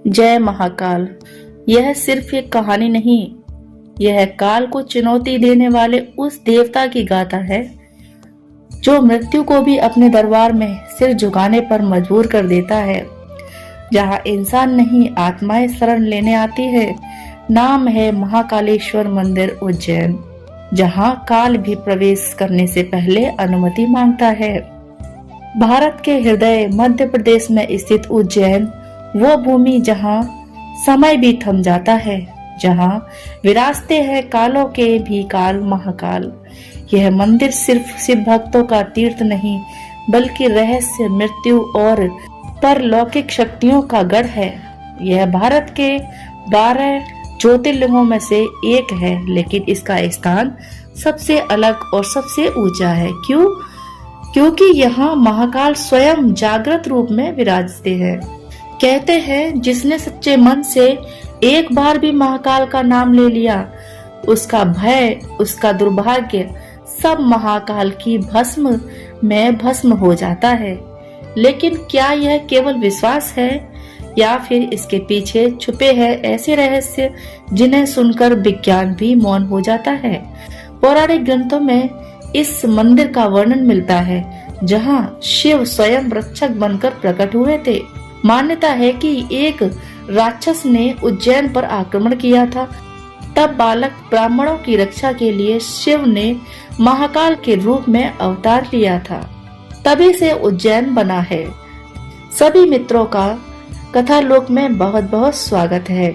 जय महाकाल। यह सिर्फ एक कहानी नहीं, यह काल को चुनौती देने वाले उस देवता की गाथा है जो मृत्यु को भी अपने दरबार में सिर झुकाने पर मजबूर कर देता है। जहाँ इंसान नहीं आत्माएं शरण लेने आती है। नाम है महाकालेश्वर मंदिर उज्जैन, जहाँ काल भी प्रवेश करने से पहले अनुमति मांगता है। भारत के हृदय मध्य प्रदेश में स्थित उज्जैन वो भूमि जहाँ समय भी थम जाता है, जहाँ विराजते हैं कालों के भी काल महाकाल। यह मंदिर सिर्फ शिव भक्तों का तीर्थ नहीं, बल्कि रहस्य, मृत्यु और परलौकिक शक्तियों का गढ़ है। यह भारत के 12 ज्योतिर्लिंगों में से एक है, लेकिन इसका स्थान सबसे अलग और सबसे ऊंचा है। क्यों? क्योंकि यहाँ महाकाल स्वयं जागृत रूप में विराजते हैं। कहते हैं जिसने सच्चे मन से एक बार भी महाकाल का नाम ले लिया, उसका भय, उसका दुर्भाग्य सब महाकाल की भस्म में भस्म हो जाता है। लेकिन क्या यह केवल विश्वास है या फिर इसके पीछे छुपे हैं ऐसे रहस्य जिन्हें सुनकर विज्ञान भी मौन हो जाता है? पौराणिक ग्रंथों में इस मंदिर का वर्णन मिलता है, जहाँ शिव स्वयं रक्षक बनकर प्रकट हुए थे। मान्यता है कि एक राक्षस ने उज्जैन पर आक्रमण किया था। तब बालक ब्राह्मणों की रक्षा के लिए शिव ने महाकाल के रूप में अवतार लिया था। तभी से उज्जैन बना है। सभी मित्रों का कथा लोक में बहुत बहुत स्वागत है।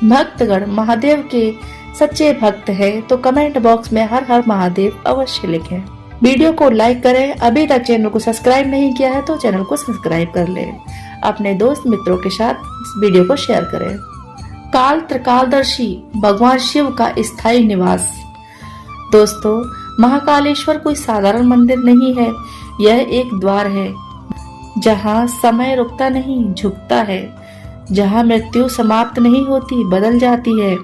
भक्तगण महादेव के सच्चे भक्त हैं तो कमेंट बॉक्स में हर हर महादेव अवश्य लिखें। वीडियो को लाइक करें। अभी तक चैनल को सब्सक्राइब नहीं किया है तो चैनल को सब्सक्राइब कर लें। अपने दोस्त मित्रों के साथ इस वीडियो को शेयर करें। काल त्रिकालदर्शी भगवान शिव का स्थायी निवास। दोस्तों, महाकालेश्वर कोई साधारण मंदिर नहीं है, यह एक द्वार है जहाँ समय रुकता नहीं, झुकता है, जहाँ मृत्यु समाप्त नहीं होती, बदल जाती है।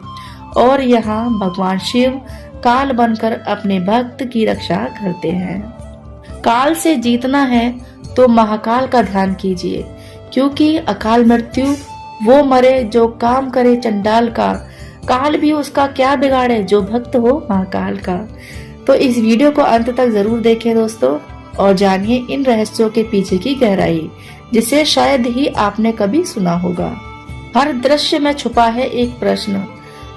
और यहाँ भगवान शिव काल बनकर अपने भक्त की रक्षा करते हैं। काल से जीतना है तो महाकाल का ध्यान कीजिए, क्योंकि अकाल मृत्यु वो मरे जो काम करे चंडाल का, काल भी उसका क्या बिगाड़े जो भक्त हो महाकाल का। तो इस वीडियो को अंत तक जरूर देखें दोस्तों, और जानिए इन रहस्यों के पीछे की गहराई, जिसे शायद ही आपने कभी सुना होगा। हर दृश्य में छुपा है एक प्रश्न,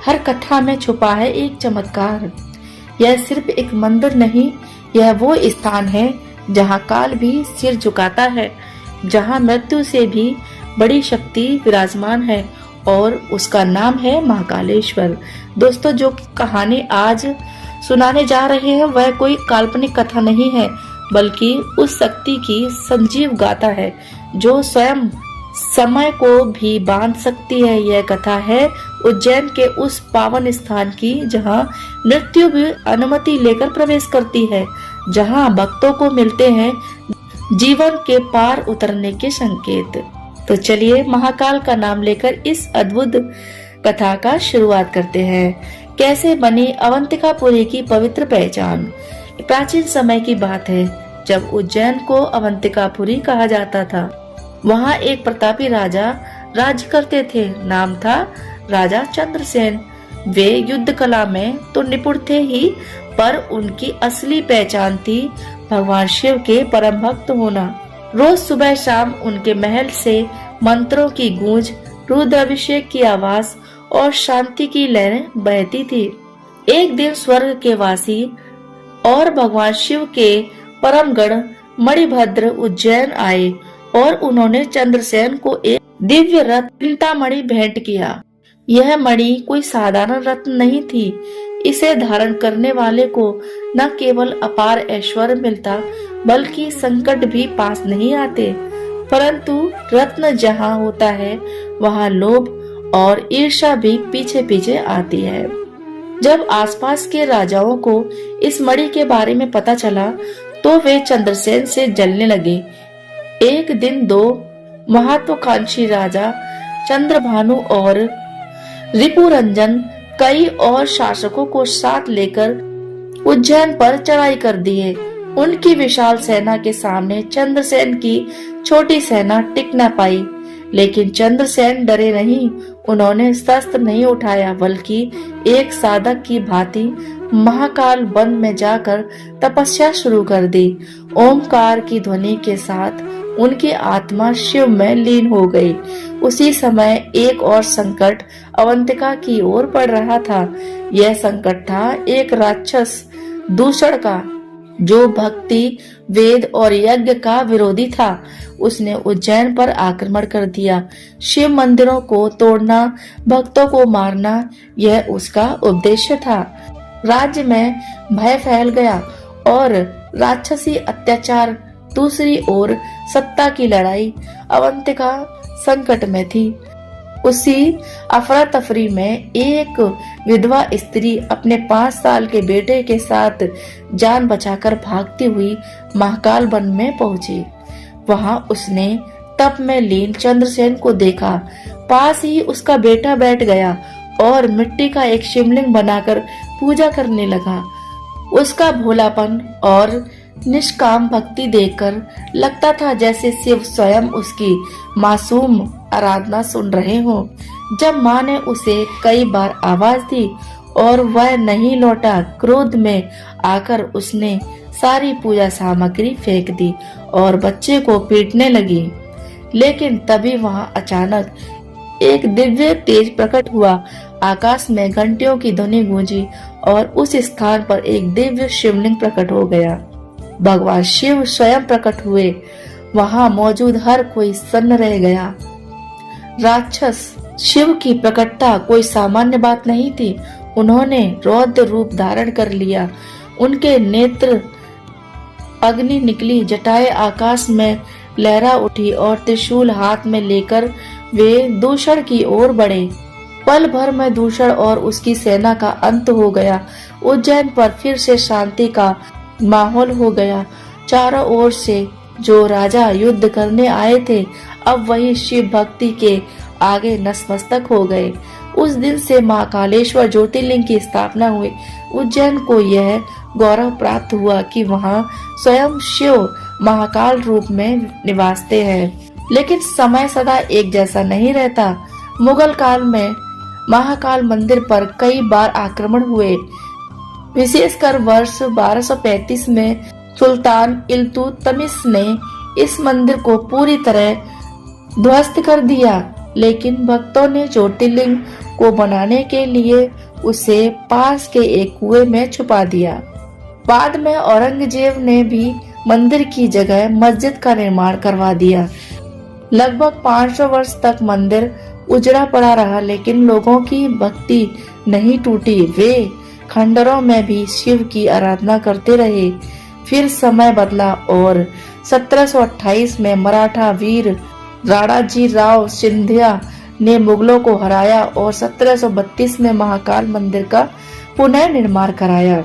हर कथा में छुपा है एक चमत्कार। यह सिर्फ एक मंदिर नहीं, यह वो स्थान है जहाँ काल भी सिर झुकाता है, जहाँ मृत्यु से भी बड़ी शक्ति विराजमान है, और उसका नाम है महाकालेश्वर। दोस्तों, जो कहानी आज सुनाने जा रहे हैं वह कोई काल्पनिक कथा नहीं है, बल्कि उस शक्ति की संजीव गाथा है जो स्वयं समय को भी बांध सकती है। यह कथा है उज्जैन के उस पावन स्थान की जहाँ मृत्यु भी अनुमति लेकर प्रवेश करती है, जहाँ भक्तों को मिलते हैं जीवन के पार उतरने के संकेत। तो चलिए महाकाल का नाम लेकर इस अद्भुत कथा का शुरुआत करते हैं। कैसे बनी अवंतिकापुरी की पवित्र पहचान। प्राचीन समय की बात है जब उज्जैन को अवंतिकापुरी कहा जाता था। वहाँ एक प्रतापी राजा राज्य करते थे। नाम था राजा चंद्रसेन। वे युद्ध कला में तो निपुण थे ही, पर उनकी असली पहचान थी भगवान शिव के परम भक्त होना। रोज सुबह शाम उनके महल से मंत्रों की गूंज, रुद्राभिषेक की आवाज और शांति की लहरें बहती थी। एक दिन स्वर्ग के वासी और भगवान शिव के परम गण मणिभद्र उज्जैन आए और उन्होंने चंद्रसेन को एक दिव्य रत्न चिंतामणि भेंट किया। यह मणि कोई साधारण रत्न नहीं थी। इसे धारण करने वाले को न केवल अपार ऐश्वर्य मिलता, बल्कि संकट भी पास नहीं आते। परंतु रत्न जहाँ होता है वहाँ लोभ और ईर्ष्या भी पीछे पीछे आती है। जब आसपास के राजाओं को इस मणि के बारे में पता चला तो वे चंद्रसेन से जलने लगे। एक दिन दो महत्वाकांक्षी राजा चंद्रभानु और रिपुरंजन कई और शासकों को साथ लेकर उज्जैन पर चढ़ाई कर दिए। उनकी विशाल सेना के सामने चंद्रसेन की छोटी सेना टिक न पाई। लेकिन चंद्रसेन डरे नहीं। उन्होंने शस्त्र नहीं उठाया, बल्कि एक साधक की भांति महाकाल वन में जाकर तपस्या शुरू कर दी। ओमकार की ध्वनि के साथ उनकी आत्मा शिव में लीन हो गई। उसी समय एक और संकट अवंतिका की ओर पड़ रहा था। यह संकट था एक राक्षस दूषण का, जो भक्ति, वेद और यज्ञ का विरोधी था। उसने उज्जैन पर आक्रमण कर दिया। शिव मंदिरों को तोड़ना, भक्तों को मारना, यह उसका उद्देश्य था। राज्य में भय फैल गया और राक्षसी अत्याचार, दूसरी ओर सत्ता की लड़ाई। अवंतिका संकट में थी। उसी अफरा तफरी में एक विधवा स्त्री अपने 5 साल के बेटे के साथ जान बचाकर भागती हुई महाकाल वन में पहुंची। वहां उसने तप में लीन चंद्रसेन को देखा। पास ही उसका बेटा बैठ गया और मिट्टी का एक शिवलिंग बनाकर पूजा करने लगा। उसका भोलापन और निष्काम भक्ति देखकर लगता था जैसे शिव स्वयं उसकी मासूम आराधना सुन रहे हो। जब माँ ने उसे कई बार आवाज दी और वह नहीं लौटा, क्रोध में आकर उसने सारी पूजा सामग्री फेंक दी और बच्चे को पीटने लगी। लेकिन तभी वहां अचानक एक दिव्य तेज प्रकट हुआ। आकाश में घंटियों की ध्वनि गूंजी और उस स्थान पर एक दिव्य शिवलिंग प्रकट हो गया। भगवान शिव स्वयं प्रकट हुए। वहां मौजूद हर कोई सन्न रह गया। राक्षस शिव की प्रकटता कोई सामान्य बात नहीं थी। उन्होंने रौद्र रूप धारण कर लिया। उनके नेत्र अग्नि निकली, जटाएं आकाश में लहरा उठी और त्रिशूल हाथ में लेकर वे दूषण की ओर बढ़े। पल भर में दूषण और उसकी सेना का अंत हो गया। उज्जैन पर फिर से शांति का माहौल हो गया। चारों ओर से जो राजा युद्ध करने आए थे, अब वही शिव भक्ति के आगे नतमस्तक हो गए। उस दिन से महाकालेश्वर ज्योतिर्लिंग की स्थापना हुई। उज्जैन को यह गौरव प्राप्त हुआ कि वहाँ स्वयं शिव महाकाल रूप में निवासते हैं। लेकिन समय सदा एक जैसा नहीं रहता। मुगल काल में महाकाल मंदिर पर कई बार आक्रमण हुए। विशेषकर वर्ष 1235 में सुल्तान इल्तुतमिश ने इस मंदिर को पूरी तरह ध्वस्त कर दिया। लेकिन भक्तों ने ज्योतिर्लिंग को बनाने के लिए उसे पास के एक कुएं में छुपा दिया। बाद में औरंगजेब ने भी मंदिर की जगह मस्जिद का निर्माण करवा दिया। लगभग 500 वर्ष तक मंदिर उजड़ा पड़ा रहा, लेकिन लोगों की भक्ति नहीं टूटी। वे खंडरों में भी शिव की आराधना करते रहे। फिर समय बदला और 1728 में मराठा वीर राणाजी राव सिंधिया ने मुगलों को हराया और 1732 में महाकाल मंदिर का पुनः निर्माण कराया।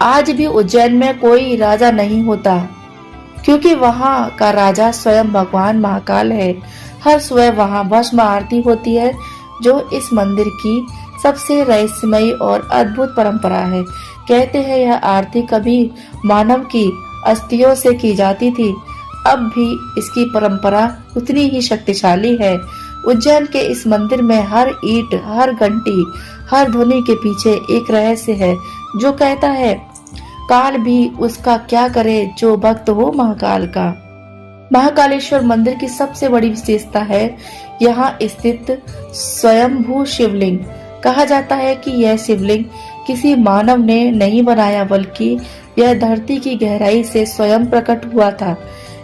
आज भी उज्जैन में कोई राजा नहीं होता, क्योंकि वहाँ का राजा स्वयं भगवान महाकाल है। हर सुबह वहाँ भस्म आरती होती है, जो इस मंदिर की सबसे रहस्यमयी और अद्भुत परंपरा है। कहते हैं यह आरती कभी मानव की अस्थियों से की जाती थी, अब भी इसकी परंपरा उतनी ही शक्तिशाली है। उज्जैन के इस मंदिर में हर ईंट, हर घंटी, हर ध्वनि के पीछे एक रहस्य है, जो कहता है काल भी उसका क्या करे जो भक्त हो महाकाल का। महाकालेश्वर मंदिर की सबसे बड़ी विशेषता है यहाँ स्थित स्वयंभू शिवलिंग। कहा जाता है कि यह शिवलिंग किसी मानव ने नहीं बनाया, बल्कि यह धरती की गहराई से स्वयं प्रकट हुआ था।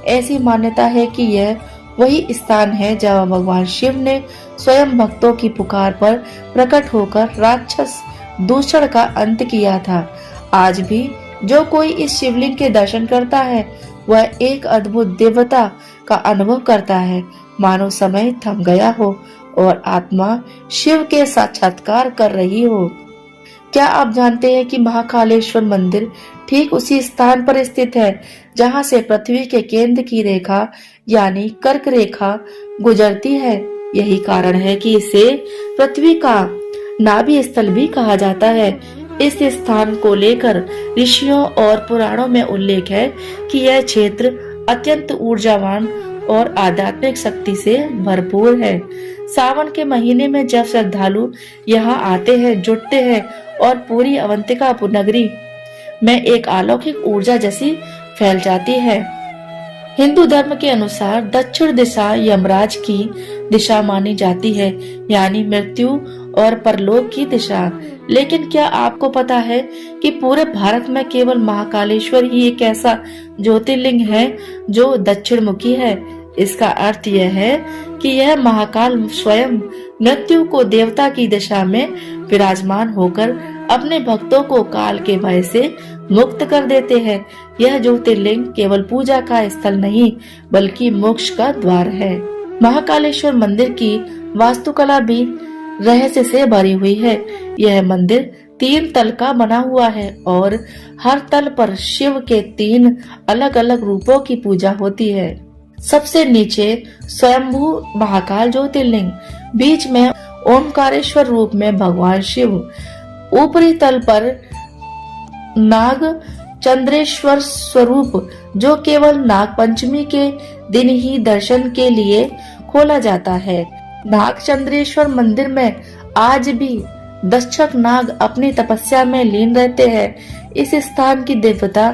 ऐसी मान्यता है कि यह वही स्थान है जहाँ भगवान शिव ने स्वयं भक्तों की पुकार पर प्रकट होकर राक्षस दूषण का अंत किया था। आज भी जो कोई इस शिवलिंग के दर्शन करता है, वह एक अद्भुत दिव्यता का अनुभव करता है, मानो समय थम गया हो और आत्मा शिव के साक्षात्कार कर रही हो। क्या आप जानते हैं कि महाकालेश्वर मंदिर ठीक उसी स्थान पर स्थित है जहां से पृथ्वी के केंद्र की रेखा यानी कर्क रेखा गुजरती है। यही कारण है कि इसे पृथ्वी का नाभि स्थल भी कहा जाता है। इस स्थान को लेकर ऋषियों और पुराणों में उल्लेख है कि यह क्षेत्र अत्यंत ऊर्जावान और आध्यात्मिक शक्ति से भरपूर है। सावन के महीने में जब श्रद्धालु यहाँ आते हैं, जुटते हैं और पूरी अवंतिका नगरी में एक अलौकिक ऊर्जा जैसी फैल जाती है। हिंदू धर्म के अनुसार दक्षिण दिशा यमराज की दिशा मानी जाती है, यानी मृत्यु और परलोक की दिशा। लेकिन क्या आपको पता है कि पूरे भारत में केवल महाकालेश्वर ही एक ऐसा ज्योतिर्लिंग है जो दक्षिण मुखी है। इसका अर्थ यह है कि यह महाकाल स्वयं मृत्यु को देवता की दिशा में विराजमान होकर अपने भक्तों को काल के भय से मुक्त कर देते हैं। यह ज्योतिर्लिंग केवल पूजा का स्थल नहीं बल्कि मोक्ष का द्वार है। महाकालेश्वर मंदिर की वास्तुकला भी रहस्य से भरी हुई है। यह मंदिर 3 तल का बना हुआ है और हर तल पर शिव के 3 अलग अलग रूपों की पूजा होती है। सबसे नीचे स्वयंभू महाकाल ज्योतिर्लिंग, बीच में ओमकारेश्वर रूप में भगवान शिव, ऊपरी तल पर नाग चंद्रेश्वर स्वरूप जो केवल नाग पंचमी के दिन ही दर्शन के लिए खोला जाता है। नाग चंद्रेश्वर मंदिर में आज भी दक्षक नाग अपनी तपस्या में लीन रहते हैं। इस स्थान की दिव्यता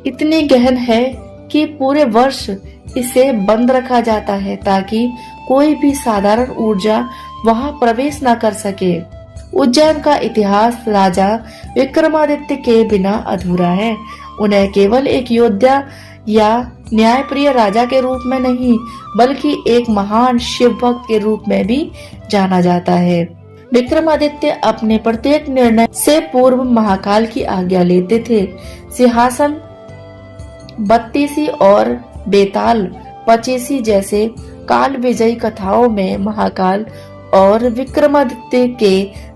इतनी गहन है कि पूरे वर्ष इसे बंद रखा जाता है ताकि कोई भी साधारण ऊर्जा वहां प्रवेश न कर सके। उज्जैन का इतिहास राजा विक्रमादित्य के बिना अधूरा है। उन्हें केवल एक योद्धा या न्यायप्रिय राजा के रूप में नहीं बल्कि एक महान शिव भक्त के रूप में भी जाना जाता है। विक्रमादित्य अपने प्रत्येक निर्णय से पूर्व महाकाल की आज्ञा लेते थे। सिंहासन बत्तीसी और बेताल पचीसी जैसे काल विजयी कथाओं में महाकाल और विक्रमादित्य के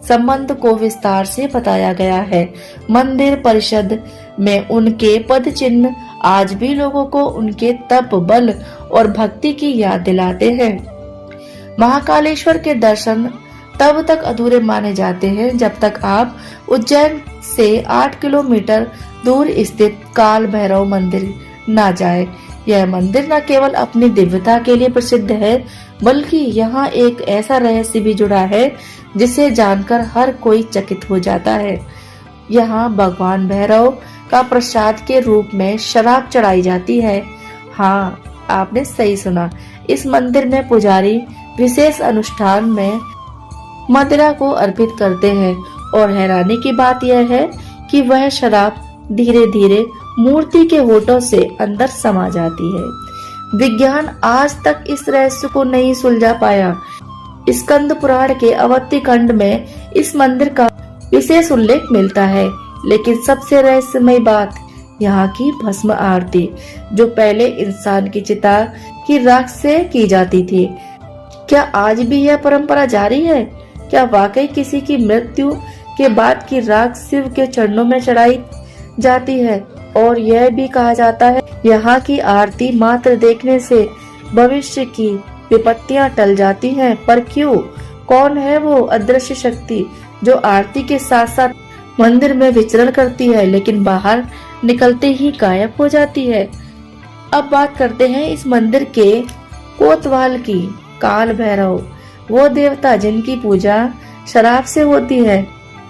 संबंध को विस्तार से बताया गया है। मंदिर परिषद में उनके पद चिन्ह आज भी लोगों को उनके तप, बल और भक्ति की याद दिलाते हैं। महाकालेश्वर के दर्शन तब तक अधूरे माने जाते हैं जब तक आप उज्जैन से 8 किलोमीटर दूर स्थित काल भैरव मंदिर न जाए। यह मंदिर न केवल अपनी दिव्यता के लिए प्रसिद्ध है बल्कि यहाँ एक ऐसा रहस्य भी जुड़ा है जिसे जानकर हर कोई चकित हो जाता है। यहाँ भगवान भैरव का प्रसाद के रूप में शराब चढ़ाई जाती है। हाँ, आपने सही सुना। इस मंदिर में पुजारी विशेष अनुष्ठान में मदिरा को अर्पित करते हैं और हैरानी की बात यह है कि वह शराब धीरे धीरे मूर्ति के होठों से अंदर समा जाती है। विज्ञान आज तक इस रहस्य को नहीं सुलझा पाया। स्कंद पुराण के अवंती खंड में इस मंदिर का विशेष उल्लेख मिलता है, लेकिन सबसे रहस्यमय बात यहाँ की भस्म आरती, जो पहले इंसान की चिता की राख से की जाती थी। क्या आज भी यह परंपरा जारी है? क्या वाकई किसी की मृत्यु के बाद की राख शिव के चरणों में चढ़ाई जाती है? और यह भी कहा जाता है यहाँ की आरती मात्र देखने से भविष्य की विपत्तियां टल जाती हैं। पर क्यों? कौन है वो अदृश्य शक्ति जो आरती के साथ साथ मंदिर में विचरण करती है लेकिन बाहर निकलते ही गायब हो जाती है? अब बात करते हैं इस मंदिर के कोतवाल की। काल भैरव, वो देवता जिनकी पूजा शराब से होती है।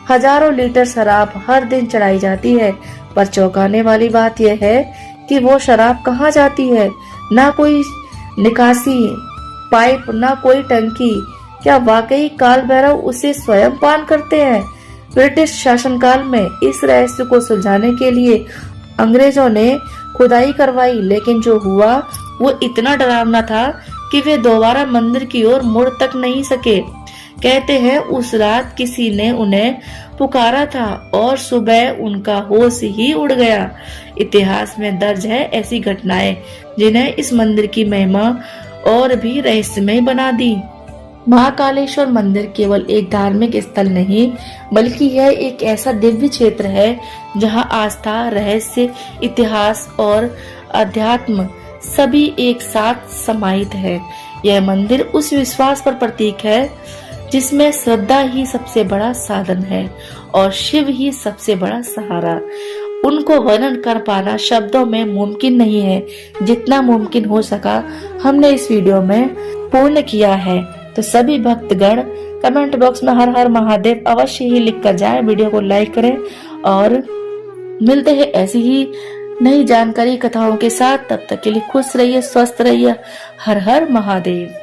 हजारों लीटर शराब हर दिन चढ़ाई जाती है, पर चौंकाने वाली बात यह है कि वो शराब कहाँ जाती है? ना कोई निकासी पाइप, ना कोई टंकी। क्या वाकई काल भैरव उसे स्वयं पान करते हैं? ब्रिटिश शासनकाल में इस रहस्य को सुलझाने के लिए अंग्रेजों ने खुदाई करवाई, लेकिन जो हुआ वो इतना डरावना था कि वे दोबारा मंदिर की ओर मुड़ तक नहीं सके। कहते हैं उस रात किसी ने उन्हें पुकारा था और सुबह उनका होश ही उड़ गया। इतिहास में दर्ज है ऐसी घटनाएं जिन्हें इस मंदिर की महिमा और भी रहस्यमय बना दी। महाकालेश्वर मंदिर केवल एक धार्मिक स्थल नहीं बल्कि यह एक ऐसा दिव्य क्षेत्र है जहां आस्था, रहस्य, इतिहास और अध्यात्म सभी एक साथ समाहित है। यह मंदिर उस विश्वास पर प्रतीक है जिसमें श्रद्धा ही सबसे बड़ा साधन है और शिव ही सबसे बड़ा सहारा। उनको वर्णन कर पाना शब्दों में मुमकिन नहीं है। जितना मुमकिन हो सका हमने इस वीडियो में पूर्ण किया है। तो सभी भक्तगण कमेंट बॉक्स में हर हर महादेव अवश्य ही लिख कर जाए, वीडियो को लाइक करें और मिलते हैं ऐसी ही नई जानकारी कथाओं के साथ। तब तक के लिए खुश रहिए, स्वस्थ रहिए। हर हर महादेव।